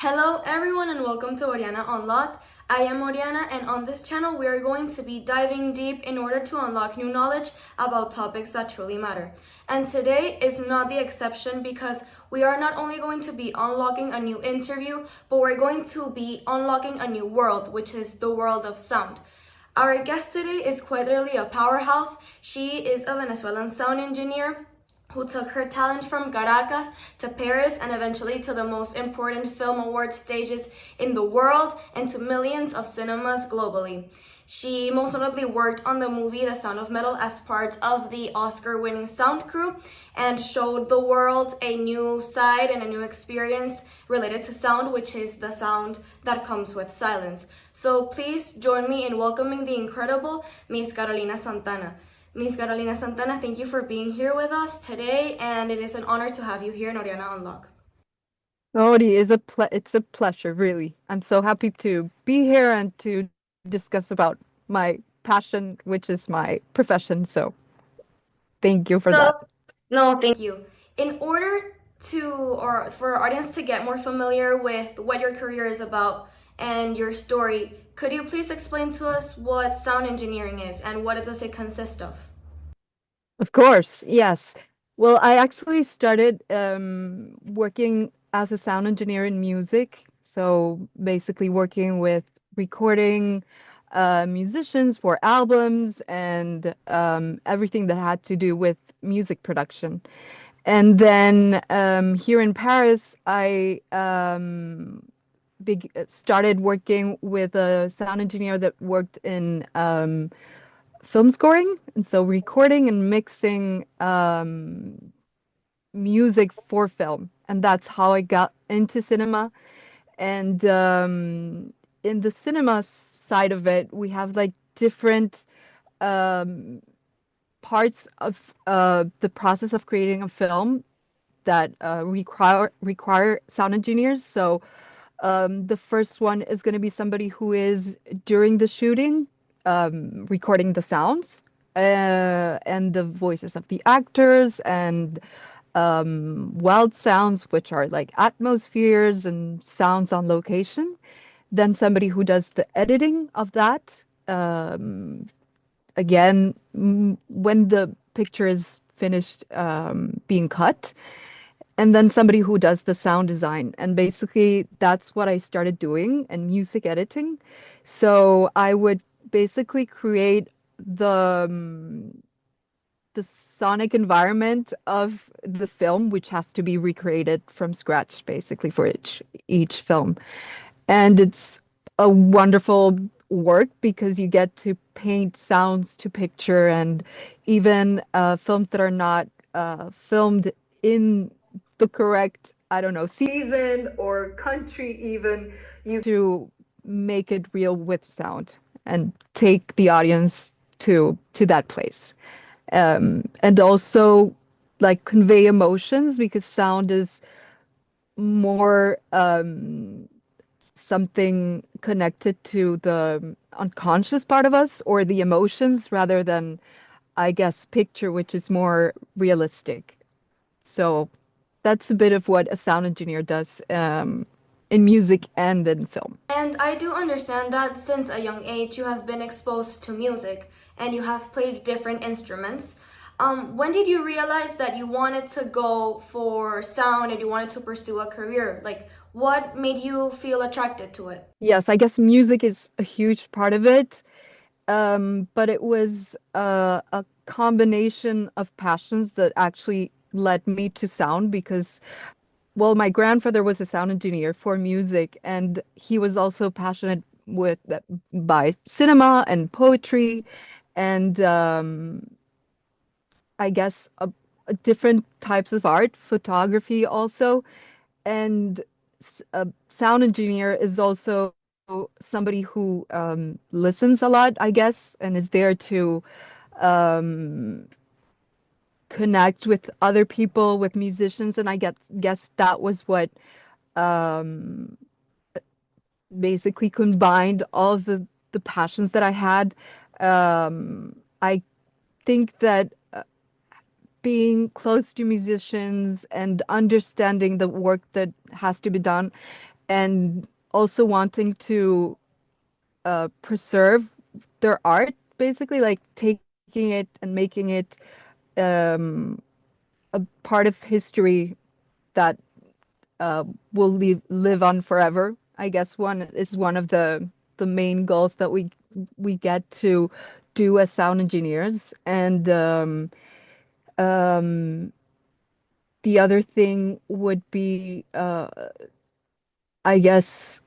Hello everyone and welcome to Oriana Unlocked. I am Oriana and on this channel we are going to be diving deep in order to unlock new knowledge about topics that truly matter. And today is not the exception because we are not only going to be unlocking a new interview, but we're going to be unlocking a new world, which is the world of sound. Our guest today is quite literally a powerhouse. She is a Venezuelan sound engineer who took her talent from Caracas to Paris and eventually to the most important film award stages in the world and to millions of cinemas globally. She most notably worked on the movie The Sound of Metal as part of the Oscar-winning sound crew and showed the world a new side and a new experience related to sound, which is the sound that comes with silence. So please join me in welcoming the incredible Miss Carolina Santana. Miss Carolina Santana, thank you for being here with us today, and it is an honor to have you here in Oriana Unlock. Odie is it's a pleasure, really. I'm so happy to be here and to discuss about my passion, which is my profession. So thank you for So, that. no, thank you. In order or for our audience to get more familiar with what your career is about and your story, could you please explain to us what sound engineering is and what does it consist of? Of course, yes. Well, I actually started working as a sound engineer in music. So basically working with recording musicians for albums and everything that had to do with music production. And then here in Paris, I started working with a sound engineer that worked in film scoring, and so recording and mixing music for film. And that's how I got into cinema. And in the cinema side of it, we have like different um, parts of the process of creating a film that require sound engineers. So the first one is going to be somebody who is during the shooting, recording the sounds and the voices of the actors and wild sounds, which are like atmospheres and sounds on location. Then somebody who does the editing of that. Again, when the picture is finished being cut, and then somebody who does the sound design. And basically, that's what I started doing and music editing. So I would basically create the sonic environment of the film, which has to be recreated from scratch, basically for each film. And it's a wonderful work because you get to paint sounds to picture, and even films that are not filmed in the correct, I don't know, season or country, even you to make it real with sound and take the audience to that place. And also like convey emotions because sound is more something connected to the unconscious part of us or the emotions rather than, I guess, picture, which is more realistic. So that's a bit of what a sound engineer does in music and in film. And I do understand that since a young age you have been exposed to music and you have played different instruments. When did you realize that you wanted to go for sound and you wanted to pursue a career? Like, what made you feel attracted to it? Yes, I guess music is a huge part of it. But it was a combination of passions that actually led me to sound because, well, my grandfather was a sound engineer for music, and he was also passionate with by cinema and poetry, and I guess different types of art, photography also, and a sound engineer is also somebody who listens a lot, I guess, and is there to um, connect with other people, with musicians, and guess that was what um, basically combined all of the passions that I had. I think that being close to musicians and understanding the work that has to be done and also wanting to preserve their art, basically, like taking it and making it um, a part of history that will live on forever. I guess one is one of the main goals that we get to do as sound engineers, and um, the other thing would be, I guess,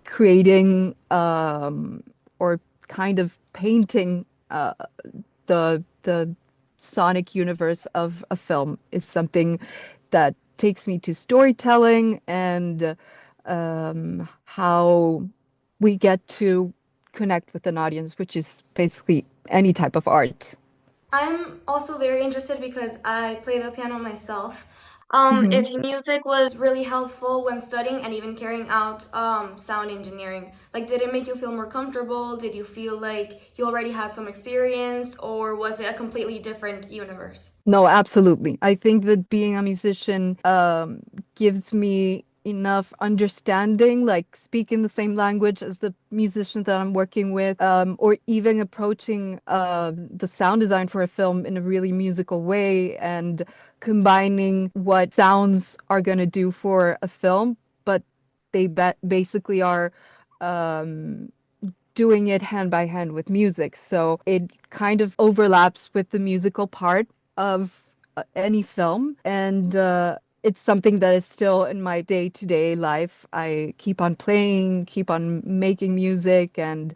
creating or kind of painting the sonic universe of a film is something that takes me to storytelling and how we get to connect with an audience, which is basically any type of art. I'm also very interested because I play the piano myself. Hmm. If music was really helpful when studying and even carrying out sound engineering, like did it make you feel more comfortable? Did you feel like you already had some experience, or was it a completely different universe? No, absolutely. I think that being a musician gives me enough understanding, like speaking the same language as the musicians that I'm working with, or even approaching the sound design for a film in a really musical way and combining what sounds are going to do for a film, but they basically are. Um, Doing it hand by hand with music. So it kind of overlaps with the musical part of any film. And it's something that is still in my day-to-day life. I keep on playing, keep on making music, and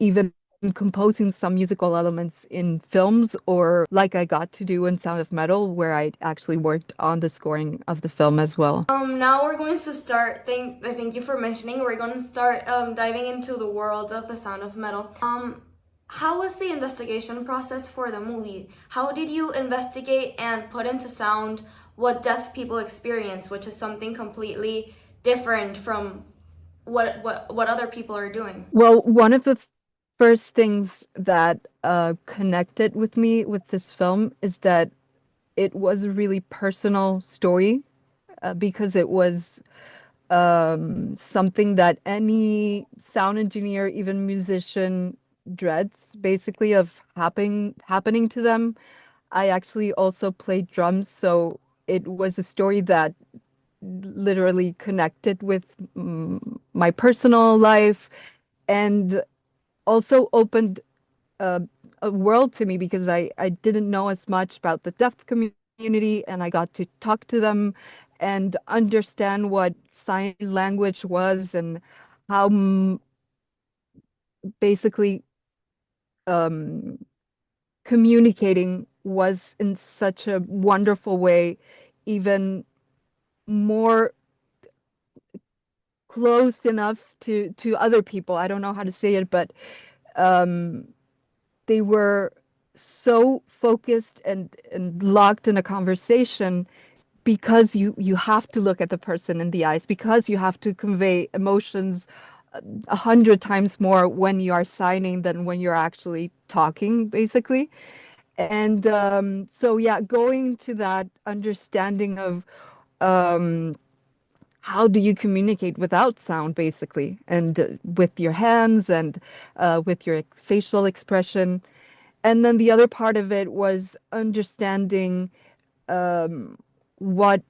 even composing some musical elements in films, or like I got to do in Sound of Metal, where I actually worked on the scoring of the film as well. Now we're going to start. Thank you for mentioning. We're going to start diving into the world of the Sound of Metal. How was the investigation process for the movie? How did you investigate and put into sound what deaf people experience, which is something completely different from what other people are doing? Well, one of the first things that connected with me with this film is that it was a really personal story because it was something that any sound engineer, even musician, dreads basically of happening to them. I actually also played drums, so it was a story that literally connected with my personal life and also opened uh, a world to me because I didn't know as much about the deaf community, and I got to talk to them and understand what sign language was and how basically um, communicating was in such a wonderful way, even more close enough to other people. I don't know how to say it, but um, they were so focused and locked in a conversation because you have to look at the person in the eyes, because you have to convey emotions 100 times more when you are signing than when you're actually talking, basically. And so yeah, going to that understanding of um, how do you communicate without sound, basically, and with your hands and with your facial expression. And then the other part of it was understanding um, what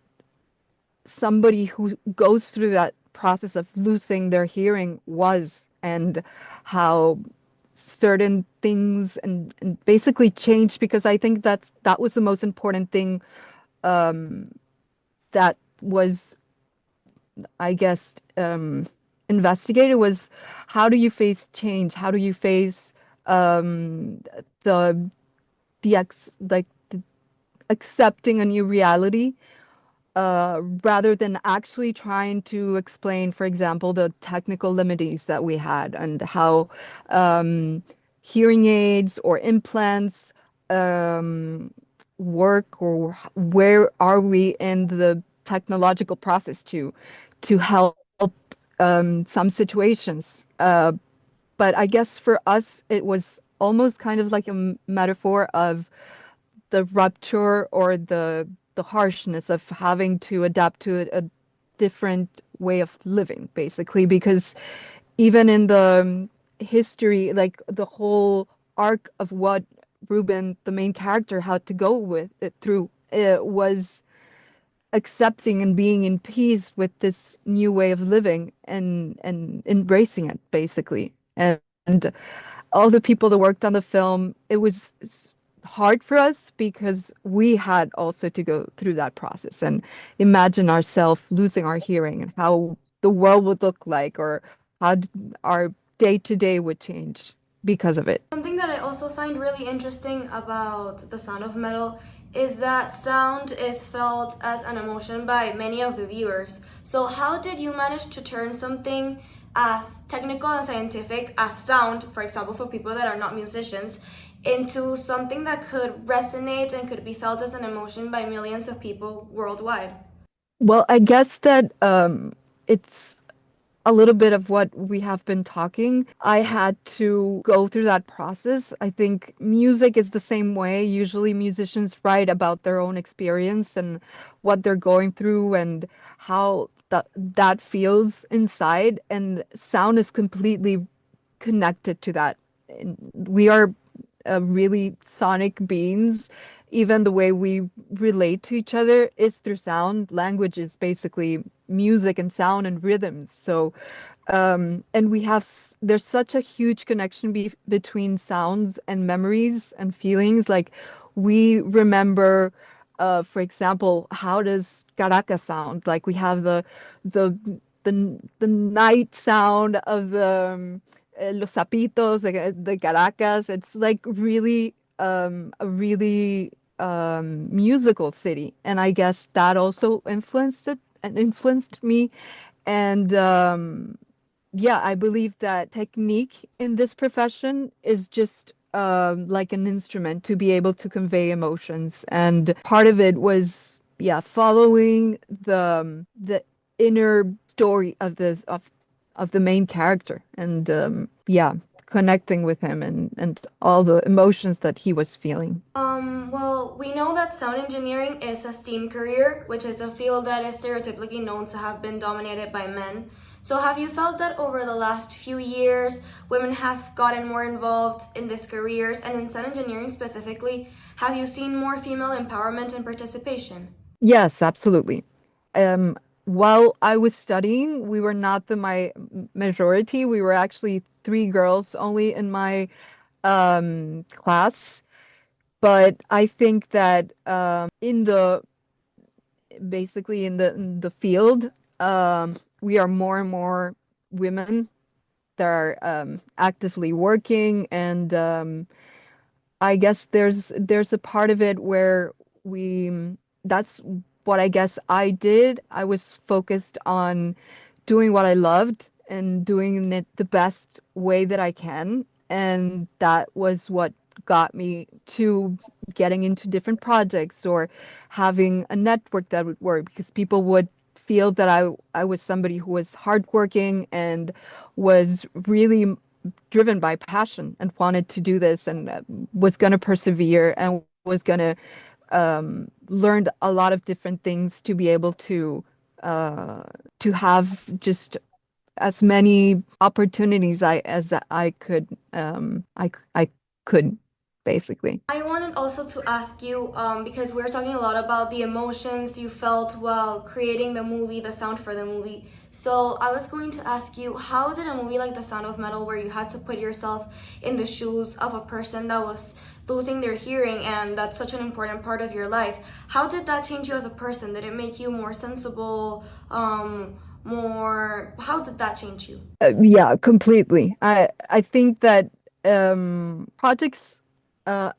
somebody who goes through that process of losing their hearing was, and how certain things and basically changed, because I think that was the most important thing um, that was, I guess, investigated, was how do you face change? How do you face um, the like accepting a new reality rather than actually trying to explain, for example, the technical limitations that we had and how um, hearing aids or implants um, work, or where are we in the technological process to help some situations. But I guess for us, it was almost kind of like a metaphor of the rupture or the harshness of having to adapt to different way of living, basically, because even in the history, like the whole arc of what Ruben, the main character, had to go with it through, it was accepting and being in peace with this new way of living and embracing it, basically. And all the people that worked on the film, it was hard for us because we had also to go through that process and imagine ourselves losing our hearing and how the world would look like, or how our day to day would change because of it. Something that I also find really interesting about the sound of metal is that sound is felt as an emotion by many of the viewers. So, how did you manage to turn something as technical and scientific as sound, for example, for people that are not musicians, into something that could resonate and could be felt as an emotion by millions of people worldwide? Well, I guess that it's a little bit of what we have been talking. I had to go through that process. I think music is the same way. Usually, musicians write about their own experience and what they're going through and how that feels inside. And sound is completely connected to that. And we are really sonic beings. Even the way we relate to each other is through sound. Language is basically music and sound and rhythms. So and there's such a huge connection between sounds and memories and feelings. Like we remember, for example, how does Caracas sound? Like we have the the night sound of the Los Zapitos, the Caracas. It's like really a really musical city, and I guess that also influenced it and influenced me. And yeah, I believe that technique in this profession is just like an instrument to be able to convey emotions. And part of it was, yeah, following the inner story of of the main character, and yeah, connecting with him and all the emotions that he was feeling. Well, we know that sound engineering is a STEAM career, which is a field that is stereotypically known to have been dominated by men. So, have you felt that over the last few years, women have gotten more involved in these careers, and in sound engineering specifically, have you seen more female empowerment and participation? Yes, absolutely. Um, while I was studying, we were not the my majority. We were actually three girls only in my class. But I think that in the basically in the field, we are more and more women that are actively working, and I guess there's a part of it where we that's what I guess I did. I was focused on doing what I loved and doing it the best way that I can. And that was what got me to getting into different projects or having a network that would work, because people would feel that I was somebody who was hardworking and was really driven by passion and wanted to do this, and was going to persevere and was going to learn a lot of different things to be able uh, to have just as many opportunities as I could I could basically. I wanted also to ask you, because we're talking a lot about the emotions you felt while creating the movie, the sound for the movie. So I was going to ask you, how did a movie like The Sound of Metal, where you had to put yourself in the shoes of a person that was losing their hearing and that's such an important part of your life, how did that change you as a person? Did it make you more sensible? How did that change you? Yeah, completely. I think that projects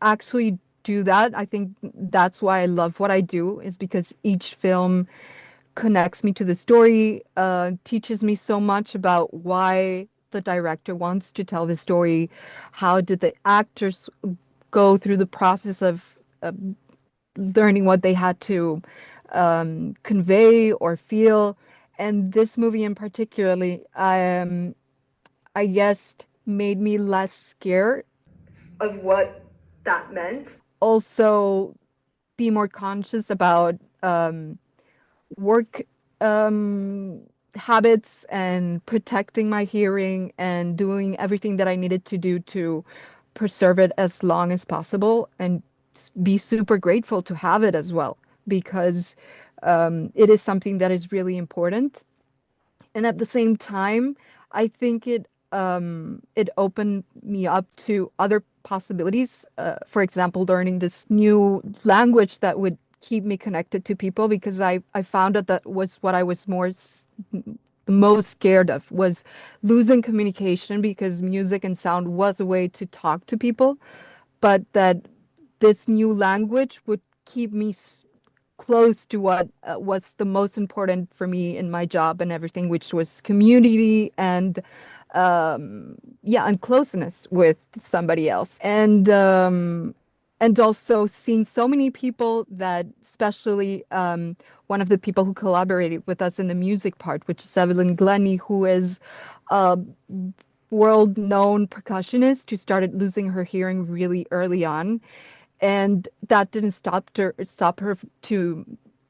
actually do that. I think that's why I love what I do, is because each film connects me to the story, teaches me so much about why the director wants to tell the story, how did the actors go through the process of learning what they had to convey or feel. And this movie in particularly, I guess, made me less scared of what that meant. Also, be more conscious about work. habits and protecting my hearing and doing everything that I needed to do to preserve it as long as possible and be super grateful to have it as well because it is something that is really important. And at the same time, I think it opened me up to other possibilities. For example, learning this new language that would keep me connected to people because I found out that was what I was the most scared of was losing communication because music and sound was a way to talk to people, but that this new language would keep me close to what was the most important for me in my job and everything, which was community and yeah, and closeness with somebody else. And also seeing so many people that, especially one of the people who collaborated with us in the music part, which is Evelyn Glennie, who is a world-known percussionist who started losing her hearing really early on, and that didn't stop her to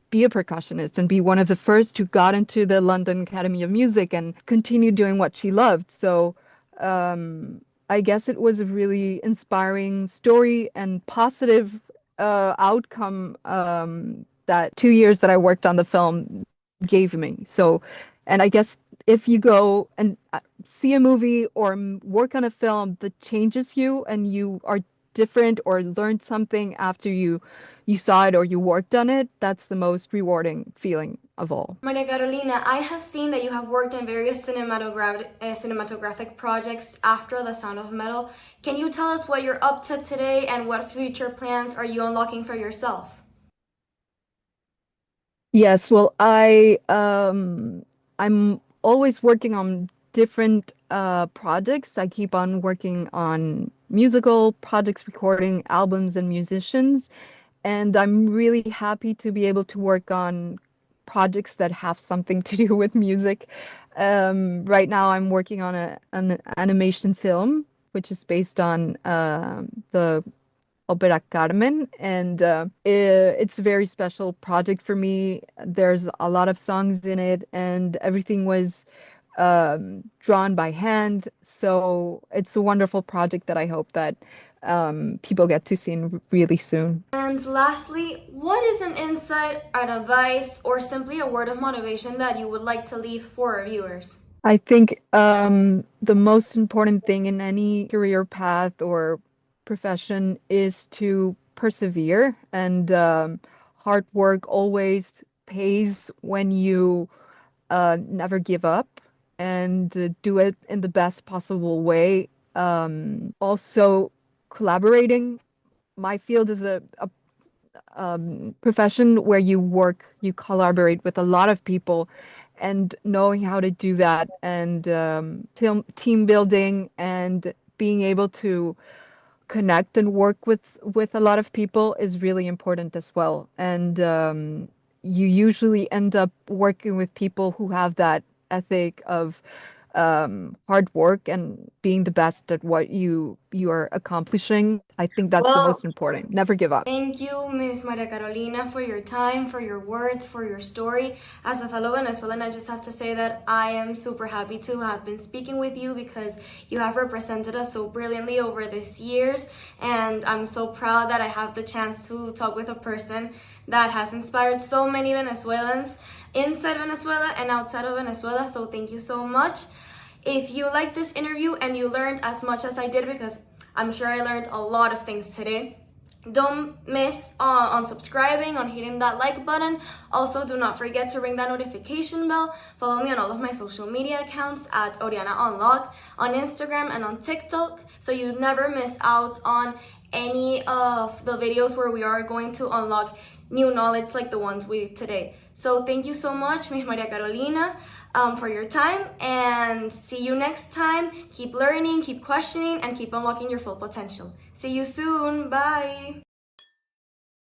be a percussionist and be one of the first who got into the London Academy of Music and continued doing what she loved. So I guess it was a really inspiring story and positive outcome that 2 years that I worked on the film gave me. So, and I guess if you go and see a movie or work on a film that changes you and you are different or learned something after you saw it or you worked on it, that's the most rewarding feeling of all. Maria Carolina, I have seen that you have worked on various cinematographic projects after The Sound of Metal. Can you tell us what you're up to today and what future plans are you unlocking for yourself? Yes, well, I'm always working on different projects. I keep on working on musical projects, recording albums and musicians, and I'm really happy to be able to work on projects that have something to do with music. Right now, I'm working on an animation film, which is based on the Opera Carmen, and it's a very special project for me. There's a lot of songs in it, and everything was drawn by hand. So it's a wonderful project that I hope that people get to see really soon. And lastly, what is an insight, an advice, or simply a word of motivation that you would like to leave for our viewers? I think the most important thing in any career path or profession is to persevere, and hard work always pays when you never give up and do it in the best possible way. Also, collaborating. My field is a profession where you collaborate with a lot of people, and knowing how to do that, and team building, and being able to connect and work with a lot of people is really important as well. And you usually end up working with people who have that ethic of hard work and being the best at what you are accomplishing. I think that's the Well, most important. Never give up. thank you, Miss Maria Carolina, for your time, for your words, for your story. As a fellow Venezuelan, I just have to say that I am super happy to have been speaking with you because you have represented us so brilliantly over these years. And I'm so proud that I have the chance to talk with a person that has inspired so many Venezuelans inside Venezuela and outside of Venezuela. So thank you so much. If you liked this interview and you learned as much as I did, because I'm sure I learned a lot of things today, don't miss on subscribing, on hitting that like button. Also, do not forget to ring that notification bell. Follow me on all of my social media accounts at Oriana Unlock on Instagram and on TikTok, so you never miss out on any of the videos where we are going to unlock new knowledge like the ones we did today. So thank you so much, Miss Maria Carolina, for your time, and see you next time. Keep learning, keep questioning, and keep unlocking your full potential. See you soon. Bye.